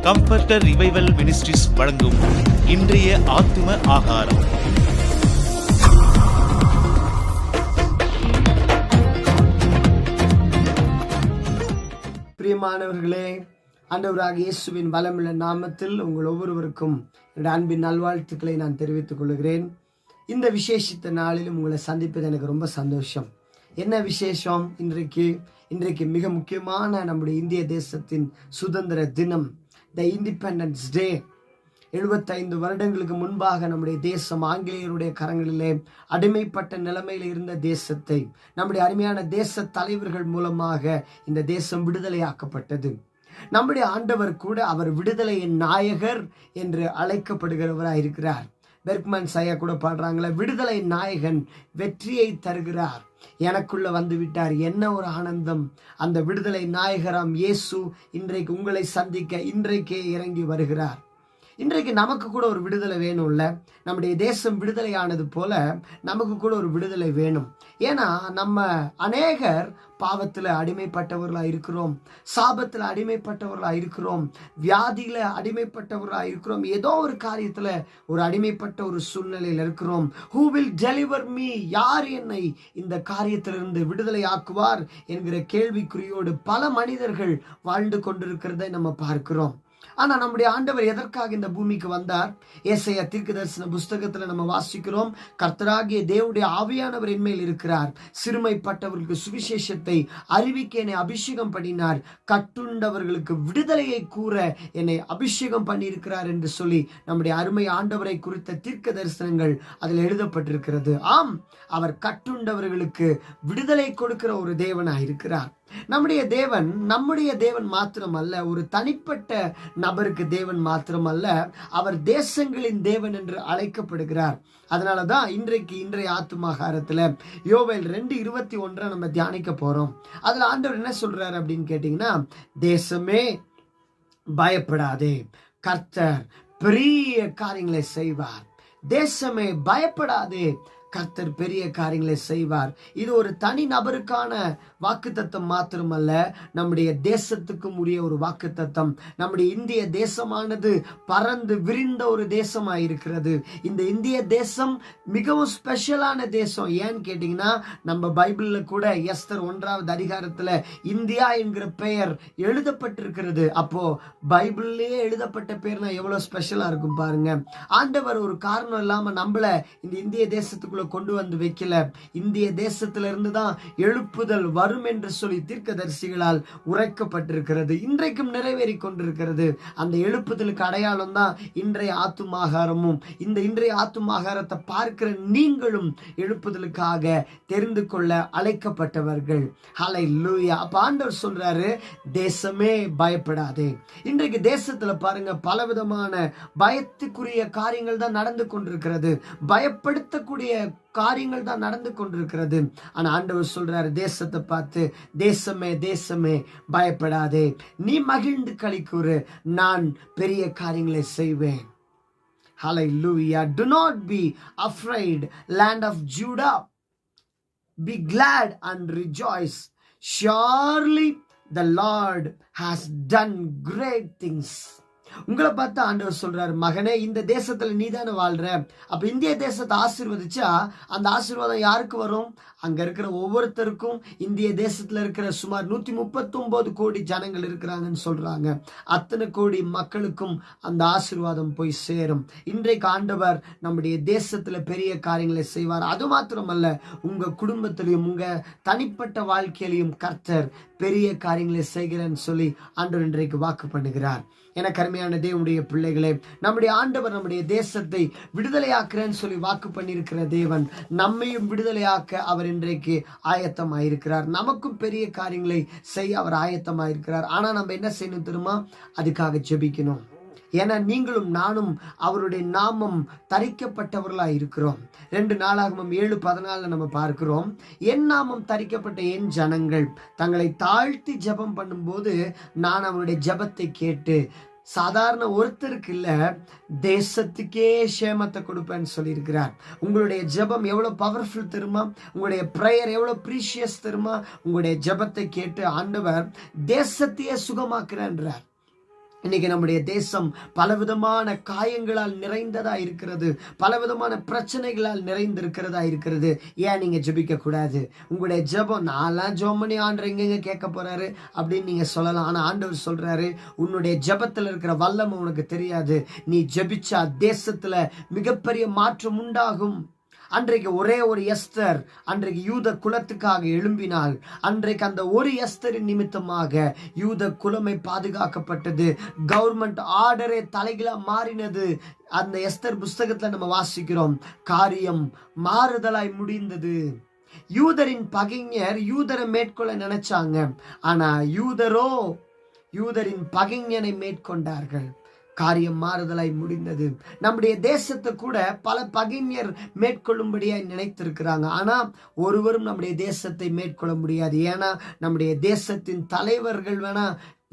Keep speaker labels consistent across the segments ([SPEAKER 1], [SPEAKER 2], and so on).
[SPEAKER 1] Comforter revival ministries வழங்கும் இன்றைய ஆத்தும ஆகாரம்.
[SPEAKER 2] பிரியமானவர்களே, ஆண்டவராகிய இயேசுவின் வல்லமையுள்ள நாமத்தில் உங்கள் ஒவ்வொருவருக்கும் என்னுடைய அன்பின் நல்வாழ்த்துக்களை நான் தெரிவித்துக் கொள்கிறேன். இந்த விசேஷித்த நாளிலும் உங்களை சந்திப்பது எனக்கு ரொம்ப சந்தோஷம். என்ன விசேஷம்? இன்றைக்கு மிக முக்கியமான நம்முடைய இந்திய தேசத்தின் சுதந்திர தினம், த இண்டிபெண்டன்ஸ் டே. 75 வருடங்களுக்கு முன்பாக நம்முடைய தேசம் ஆங்கிலேயருடைய கரங்களிலே அடிமைப்பட்ட நிலைமையில் இருந்த தேசத்தை நம்முடைய அருமையான தேச தலைவர்கள் மூலமாக இந்த தேசம் விடுதலையாக்கப்பட்டது. நம்முடைய ஆண்டவர் கூட அவர் விடுதலையின் நாயகர் என்று அழைக்கப்படுகிறவராக இருக்கிறார். பெர்க்மன் ஐயா கூட பாடுறாங்களே, விடுதலை நாயகன் வெற்றியை தருகிறார், எனக்குள்ள வந்து விட்டார். என்ன ஒரு ஆனந்தம்! அந்த விடுதலை நாயகராம் இயேசு இன்றைக்கு உங்களை சந்திக்க இன்றைக்கே இறங்கி வருகிறார். இன்றைக்கு நமக்கு கூட ஒரு விடுதலை வேணும்ல. நம்முடைய தேசம் விடுதலையானது போல நமக்கு கூட ஒரு விடுதலை வேணும். ஏன்னா நம்ம அநேகர் பாவத்தில் அடிமைப்பட்டவர்களாக இருக்கிறோம், சாபத்தில் அடிமைப்பட்டவர்களாக இருக்கிறோம், வியாதியில் அடிமைப்பட்டவர்களாக இருக்கிறோம், ஏதோ ஒரு காரியத்தில் ஒரு அடிமைப்பட்ட ஒரு சூழ்நிலையில் இருக்கிறோம். Who will deliver me? யார் என்னை இந்த காரியத்திலிருந்து விடுதலை ஆக்குவார் என்கிற கேள்விக்குறியோடு பல மனிதர்கள் வாழ்ந்து கொண்டிருக்கிறதை நம்ம பார்க்கிறோம். ஆனா நம்முடைய ஆண்டவர் எதற்காக இந்த பூமிக்கு வந்தார்? ஏசாயா தீர்க்கதரிசன புஸ்தகத்துல நம்ம வாசிக்கிறோம், கர்த்தராகிய தேவனுடைய ஆவியானவர் என்மேல் இருக்கிறார், சிறுமைப்பட்டவர்களுக்கு சுவிசேஷத்தை அறிவிக்க என்னை அபிஷேகம் பண்ணினார், கட்டுண்டவர்களுக்கு விடுதலையை கூற என்னை அபிஷேகம் பண்ணியிருக்கிறார் என்று சொல்லி நம்முடைய அருமை ஆண்டவரை குறித்த தீர்க்க தரிசனங்கள் அதில் எழுதப்பட்டிருக்கிறது. ஆம், அவர் கட்டுண்டவர்களுக்கு விடுதலை கொடுக்கிற ஒரு தேவனாய் இருக்கிறார். நம்முடைய தேவன் மாத்திரமல்ல, ஒரு தனிப்பட்ட நபருக்கு தேவன் மாத்திரமல்ல, அவர் தேசங்களின் தேவன் என்று அழைக்கப்படுகிறார். அதனாலதான் இன்றைய ஆத்துமாகாரத்துல யோவேல் 2:21 நம்ம தியானிக்க போறோம். அதுல ஆண்டவர் என்ன சொல்றாரு அப்படின்னு கேட்டீங்கன்னா, தேசமே பயப்படாதே, கர்த்தர் பெரிய காரியங்களை செய்வார். தேசமே பயப்படாதே, கர்த்தர் பெரிய காரியங்களை செய்வார். இது ஒரு தனி நபருக்கான வாக்குத்தத்தம் மாத்திரமல்ல, நம்முடைய தேசத்துக்கும் உரிய ஒரு வாக்குத்தத்தம். நம்முடைய இந்திய தேசமானது பறந்து விரிந்த ஒரு தேசமாக இருக்கிறது. இந்த இந்திய தேசம் மிகவும் ஸ்பெஷலான தேசம். ஏன்னு கேட்டீங்கன்னா, நம்ம பைபிள்ல கூட எஸ்தர் 1வது அதிகாரத்துல இந்தியா என்கிற பெயர் எழுதப்பட்டிருக்கிறது. அப்போ பைபிள்லயே எழுதப்பட்ட பெயர்னா எவ்வளவு ஸ்பெஷலா இருக்கும் பாருங்க. ஆண்டவர் ஒரு காரணம் இல்லாம நம்மள இந்த இந்திய தேசத்துக்குள்ள கொண்டு வந்து வைக்கல. இந்திய தேசத்துல இருந்து தான் எழுப்புதல் வரும் என்று சொல்லி தீர்க்கதரிசிகளால் உரைக்கப்பட்டிருக்கிறது. இன்றைக்கும் நிறைவேறி கொண்டிருக்கிறது. அந்த எழுப்புதலுக்கு அடையாளம் தான் இன்றைய ஆத்துமாகாரமும். இந்த இன்றைய ஆத்துமாகாரத்தை பார்க்கிற நீங்களும் எழுப்புதலுக்காக தெரிந்து கொள்ள அழைக்கப்பட்டவர்கள். ஹல்லேலூயா. அப்ப ஆண்டவர் சொல்றாரு, தேசமே பயப்படாதே. இன்றைக்கு தேசத்துல பாருங்க, பலவிதமான பயத்துக்குரிய காரியங்கள் தான் நடந்து கொண்டிருக்கிறது, பயப்படுத்தக்கூடிய காரியங்கள் தான் நடந்து கொண்டிருக்கிறது. ஆனா ஆண்டவர் சொல்றாரு, தேசத்தை பார்த்து, தேசமே பயப்படாதே, நீ மகிழ்ந்து களிக்கூறு, நான் பெரிய காரியங்களை செய்வேன். Hallelujah. Do not be afraid, land of Judah. Be glad and rejoice. Surely the Lord has done great things. உங்களை பார்த்து ஆண்டவர் சொல்றாரு, மகனே, இந்த தேசத்துல நீதானே வாழ்ற. அப்ப இந்திய தேசத்தை ஆசீர்வதிச்சா அந்த ஆசீர்வாதம் யாருக்கு வரும்? அங்க இருக்கிற ஒவ்வொருத்தருக்கும். இந்திய தேசத்துல இருக்கிற சுமார் 139 கோடி ஜனங்கள் இருக்கிறாங்கன்னு சொல்றாங்க. அத்தனை கோடி மக்களுக்கும் அந்த ஆசீர்வாதம் போய் சேரும். இன்றைக்கு ஆண்டவர் நம்முடைய தேசத்துல பெரிய காரியங்களை செய்வார். அது மாத்திரமல்ல, உங்க குடும்பத்திலையும் உங்க தனிப்பட்ட வாழ்க்கையிலையும் கர்த்தர் பெரிய காரியங்களை செய்கிறேன்னு சொல்லி ஆண்டவர் இன்றைக்கு வாக்கு பண்ணுகிறார். என கருமையான தேவனுடைய பிள்ளைகளே, நம்முடைய ஆண்டவர் நம்முடைய தேசத்தை விடுதலையாக்குறேன்னு சொல்லி வாக்கு பண்ணியிருக்கிற தேவன் நம்மையும் விடுதலையாக்க அவர் இன்றைக்கு ஆயத்தமாயிருக்கிறார். நமக்கும் பெரிய காரியங்களை செய்ய அவர் ஆயத்தமாயிருக்கிறார். ஆனா நம்ம என்ன செய்யணும் தெரியுமா? அதுக்காக ஜெபிக்கணும். ஏன்னா நீங்களும் நானும் அவருடைய நாமம் தரிக்கப்பட்டவர்களாக இருக்கிறோம். 2 நாளாகமம் 7:14 நம்ம பார்க்கிறோம், என் நாமம் தரிக்கப்பட்ட என் ஜனங்கள் தங்களை தாழ்த்தி ஜெபம் பண்ணும்போது நான் அவருடைய ஜெபத்தை கேட்டு, சாதாரண ஒருத்தருக்கு இல்ல, தேசத்துக்கே சேமத்தை கொடுப்பேன்னு சொல்லியிருக்கிறார். உங்களுடைய ஜெபம் எவ்வளவு பவர்ஃபுல் தெரியுமா? உங்களுடைய பிரேயர் எவ்வளவு ப்ரீஷியஸ் தெரியுமா? உங்களுடைய ஜெபத்தை கேட்டு ஆண்டவர் தேசத்தையே சுகமாக்குறார். இன்னைக்கு நம்முடைய தேசம் பலவிதமான காயங்களால் நிறைந்ததா இருக்கிறது, பலவிதமான பிரச்சனைகளால் நிறைந்திருக்கிறதா இருக்கிறது. ஏன் நீங்க ஜெபிக்க கூடாது? உங்களுடைய ஜெபம், நான்லாம் ஜெபம் பண்ணி ஆண்டவர் எங்கெங்க கேட்க போறாரு அப்படின்னு நீங்க சொல்லலாம். ஆனா ஆண்டவர் சொல்றாரு, உன்னுடைய ஜெபத்துல இருக்கிற வல்லமை உனக்கு தெரியாது. நீ ஜெபிச்சா தேசத்துல மிகப்பெரிய மாற்றம் உண்டாகும். அன்றைக்கு ஒரே ஒரு எஸ்தர் அன்றைக்கு யூத குலத்துக்காக எழும்பினாள். அன்றைக்கு அந்த ஒரு எஸ்தரின் நிமித்தமாக யூத குலமை பாதுகாக்கப்பட்டது. கவர்மெண்ட் ஆர்டரே தலைகீழா மாறினது. அந்த எஸ்தர் புஸ்தகத்துல நம்ம வாசிக்கிறோம், காரியம் மாறுதலாய் முடிந்தது. யூதரின் பகைஞர் யூதரை மேற்கொள்ள நினைச்சாங்க, ஆனா யூதரின் பகைஞனை மேற்கொண்டார்கள். காரியம் மாறுதலாய் முடிந்தது. நம்முடைய தேசத்தை கூட பல பகைஞர் மேற்கொள்ளும்படியாய் நினைத்திருக்கிறாங்க. ஆனா ஒருவரும் நம்முடைய தேசத்தை மேற்கொள்ள முடியாது. ஏன்னா நம்முடைய தேசத்தின் தலைவர்கள்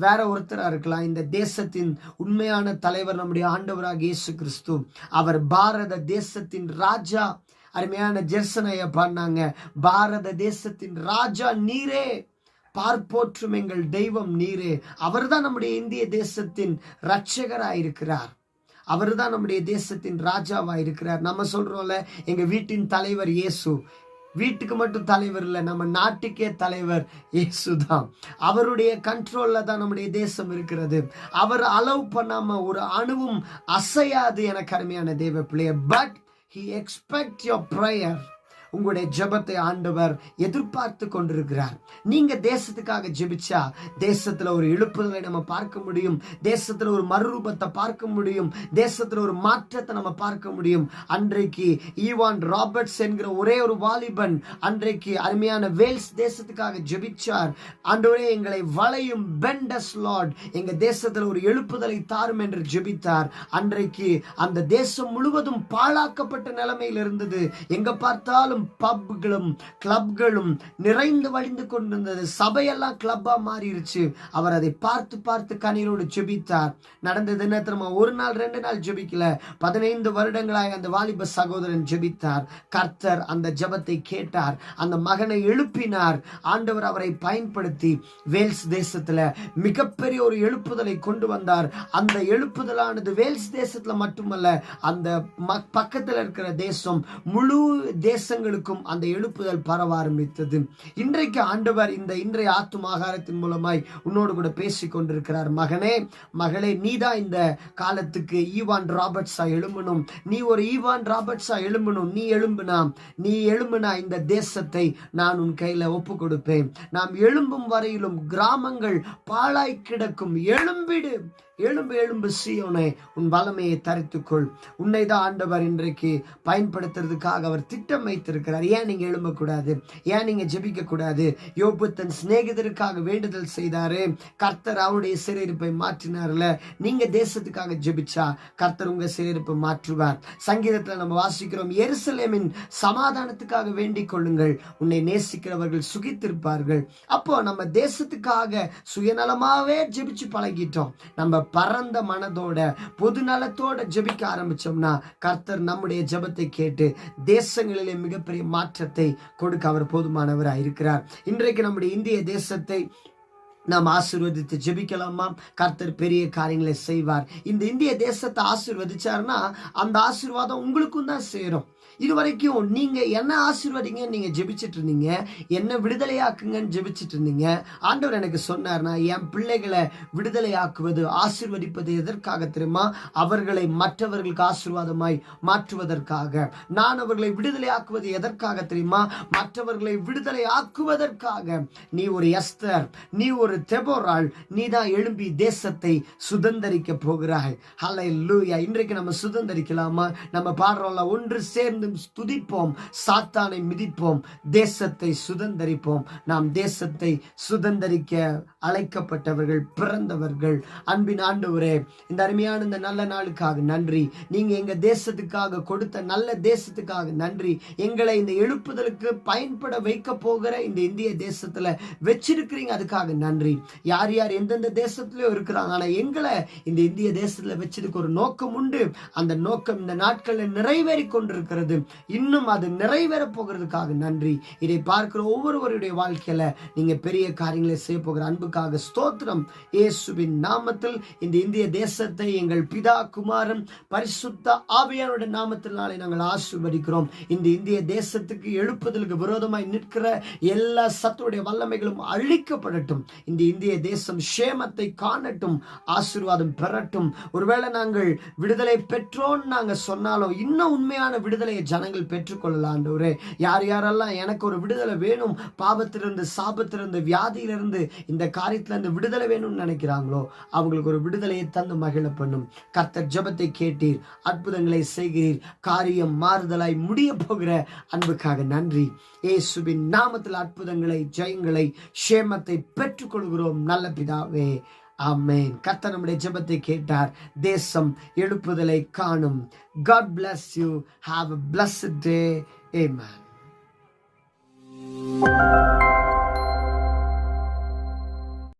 [SPEAKER 2] வேற ஒருத்தரா இருக்கலாம். இந்த தேசத்தின் உண்மையான தலைவர் நம்முடைய ஆண்டவராக இயேசு கிறிஸ்து. அவர் பாரத தேசத்தின் ராஜா. அருமையான ஜெர்சனைய பாடினாங்க, பாரத தேசத்தின் ராஜா நீரே, பார்ப்போற்றும் எங்கள் தெய்வம் நீரே. அவர்தான் நம்முடைய இந்திய தேசத்தின் இரட்சகராயிருக்கிறார். அவர்தான் நம்முடைய தேசத்தின் ராஜாவாயிருக்கிறார். நம்ம சொல்றோம்ல, எங்க வீட்டின் தலைவர் இயேசு. வீட்டுக்கு மட்டும் தலைவர் இல்லை, நம்ம நாட்டுக்கே தலைவர் இயேசு தான். அவருடைய கண்ட்ரோல்ல தான் நம்முடைய தேசம் இருக்கிறது. அவர் அலோவ் பண்ணாம ஒரு அணுவும் அசையாது. எனக்கு அருமையான தேவ பிள்ளைய, but he expect your prayer. உங்களுடைய ஜெபத்தை ஆண்டவர் எதிர்பார்த்து கொண்டிருக்கிறார். நீங்க தேசத்துக்காக ஜெபிச்சா தேசத்துல ஒரு எழுப்புதலை நம்ம பார்க்க முடியும், தேசத்துல ஒரு மறுரூபத்தை பார்க்க முடியும், தேசத்துல ஒரு மாற்றத்தை நம்ம பார்க்க முடியும். அன்றைக்கு ஈவான் ராபர்ட்ஸ் என்கிற ஒரே ஒரு வாலிபன் அன்றைக்கு அருமையான வேல்ஸ் தேசத்துக்காக ஜெபிச்சார். ஆண்டவரே எங்களை வளையும் பெண்டஸ் லார்ட், எங்க தேசத்துல ஒரு எழுப்புதலை தாரும் என்று ஜெபித்தார். அன்றைக்கு அந்த தேசம் முழுவதும் பாழாக்கப்பட்ட நிலைமையில் இருந்தது. எங்க பார்த்தாலும் பப்களும் கிளப்களும் நிறைந்து வழிந்து கொண்டிருந்தது. சபையெல்லாம் கிளப்பா மாறிடுச்சு. அவர் அதை பார்த்து பார்த்து கண்ணீரோடு ஜெபித்தார். நடந்தது என்ன தெரியுமா? ஒரு நாள் 2 நாள் ஜெபிக்கல, 15 வருடங்களாய் அந்த வாலிப சகோதரன் ஜெபித்தார். கர்த்தர் அந்த ஜெபத்தை கேட்டார், அந்த மகனை எழுப்பினார். ஆண்டவர் அவரை பயன்படுத்தி வேல்ஸ் தேசத்துல மிகப்பெரிய ஒரு எழுப்புதலை கொண்டு வந்தார். அந்த எழுப்புதலானது வேல்ஸ் தேசத்துல மட்டுமல்ல, அந்த பக்கத்தில் இருக்கிற தேசம் முழு தேசங்களுக்கும் அந்த எழுப்புதல் பரவ ஆரம்பித்தது. இன்றைக்கு ஆண்டவர் இந்த இன்றைய ஆத்தும ஆகாரத்தின் மூலமாய் உன்னோடு கூட பேசிக் கொண்டிருக்கிறார். மகனே, மகளே, நீதான் இந்த காலத்துக்கு ஈவான் ராபர்ட்ஸா எழும்பணும். நீ ஒரு ஈவான் ராபர்ட்ஸா எழும்பணும். நீ எழும்புனா இந்த தேசத்தை நான் உன் கையில ஒப்பு கொடுப்பேன். நாம் எழும்பும் வரையிலும் கிராமங்கள் பாழாய் கிடக்கும். எழும்பு சீயோனே, உன் வல்லமையை தரித்துக்கொள். உன்னை தான் ஆண்டவர் இன்றைக்கு பயன்படுத்துறதுக்காக அவர் திட்டம் வைத்திருக்கிறார். ஏன் நீங்க எழும்பக்கூடாது? ஏன் நீங்க ஜெபிக்க கூடாது? யோபு தன் சிநேகிதருக்காக வேண்டுதல் செய்தாரு, கர்த்தர் அவருடைய சிறையிருப்பை மாற்றினார்ல. நீங்க தேசத்துக்காக ஜெபிச்சா கர்த்தர் உங்க சிறையிருப்பை மாற்றுவார். சங்கீதத்துல நம்ம வாசிக்கிறோம், எருசலேமின் சமாதானத்துக்காக வேண்டிக் கொள்ளுங்கள், உன்னை நேசிக்கிறவர்கள் சுகித்திருப்பார்கள். அப்போ நம்ம தேசத்துக்காக சுயநலமாவே ஜெபிச்சு பழகிட்டோம். நம்ம பரந்த மனதோட பொது நலத்தோட ஜெபிக்க ஆரம்பிச்சோம்னா கர்த்தர் நம்முடைய ஜெபத்தை கேட்டு தேசங்களிலே மிகப்பெரிய மாற்றத்தை கொடுக்க அவர் போதுமானவராக இருக்கிறார். இன்றைக்கு நம்முடைய இந்திய தேசத்தை நாம் ஆசீர்வதித்து ஜெபிக்கலாமா? கர்த்தர் பெரிய காரியங்களை செய்வார். இந்த இந்திய தேசத்தை ஆசீர்வதிச்சாருன்னா அந்த ஆசீர்வாதம் உங்களுக்கும் தான் சேரும். இதுவரைக்கும் நீங்க என்ன ஆசீர்வதிங்க நீங்க ஜெபிச்சுட்டு இருந்தீங்க, என்ன விடுதலையாக்குங்கன்னு ஜெபிச்சுட்டு இருந்தீங்க. ஆண்டவர் எனக்கு சொன்னார்னா, என் பிள்ளைகளை விடுதலையாக்குவது ஆசீர்வதிப்பது எதற்காக தெரியுமா? அவர்களை மற்றவர்களுக்கு ஆசீர்வாதமாய் மாற்றுவதற்காக. நான் அவர்களை விடுதலையாக்குவது எதற்காக தெரியுமா? மற்றவர்களை விடுதலை ஆக்குவதற்காக. நீ ஒரு எஸ்தர், நீ ஒரு தெபோராள், நீ தான் எழும்பி தேசத்தை சுதந்தரிக்க போகிறாய். ஹல்லேலூயா. இன்றைக்கு நம்ம சுதந்தரிக்கலாமா? நம்ம பாடுறோம்ல, ஒன்று சேர்ந்து துதிப்போம், சாத்தானை மிதிப்போம், தேசத்தை சுதந்தரிப்போம். நாம் தேசத்தை சுதந்தரிக்க அழைக்கப்பட்டவர்கள், பிறந்தவர்கள். அன்பின் ஆண்டவரே, இந்த அருமையான இந்த நல்ல நாளுக்காக நன்றி. நீங்க எங்க தேசத்துக்காக கொடுத்த நல்ல தேசத்துக்காக நன்றி. எங்களை இந்த எழுப்புதலுக்கு பயன்பட வைக்க போகிற இந்த இந்திய தேசத்துல வச்சிருக்கிறீங்க, அதுக்காக நன்றி. யார் யார் எந்தெந்த தேசத்திலயோ இருக்கிறாங்க, ஆனா எங்களை இந்த இந்திய தேசத்துல வச்சிருக்க ஒரு நோக்கம் உண்டு. அந்த நோக்கம் இந்த நாட்கள்ல நிறைவேறி கொண்டிருக்கிறது. இருக்கிறது, இன்னும் அது நிறைவேற போகிறதுக்காக நன்றி. இதை பார்க்கிற ஒவ்வொருவருடைய வாழ்க்கையில நீங்க பெரிய காரியங்களை செய்ய போகிற அன்புக்காக ஸ்தோத்திரம். இயேசுவின் நாமத்தில் இந்த இந்திய தேசத்தை எங்கள் பிதா, குமாரன், பரிசுத்த ஆவியானவருடைய நாமத்தினாலே நாங்கள் ஆசீர்வதிக்கிறோம். இந்த இந்திய தேசத்துக்கு எழுப்புதலுக்கு விரோதமாய் நிற்கிற எல்லா சத்துடைய வல்லமைகளும் அழிக்கப்படட்டும். இந்த இந்திய தேசம் சேமத்தை காணட்டும், ஆசீர்வாதம் பெறட்டும். ஒருவேளை நாங்கள் விடுதலை பெற்றோன்னு நாங்க சொன்னாலும் இன்னும் உண்மையான விடுதலையை ஜனங்கள் பெற்றுக்கொள்ளலாம். ஆண்டவரே, யார் யாரெல்லாம் எனக்கு ஒரு விடுதலை வேணும், பாவத்திலிருந்து, சாபத்திலிருந்து, வியாதியிலிருந்து, இந்த காரியத்திலிருந்து விடுதலை வேணும்னு நினைக்கிறாங்களோ அவங்களுக்கு ஒரு விடுதலையை தந்து மகிழ பண்ணும். கர்த்தர் ஜெபத்தை கேட்டீர், அற்புதங்களை செய்கிறீர், காரியம் மாறுதலாய் முடிய போகிற அன்புக்காக நன்றி. இயேசுவின் நாமத்தில் அற்புதங்களை, ஜெயங்களை, சேமத்தை பெற்றுக்கொள்கிறோம் நல்ல பிதாவே, ஆமென். கர்த்தர் நம்முடைய ஜெபத்தை கேட்டார். தேசம் எழுப்புதலை காணும். God bless you. Have a blessed day. Amen.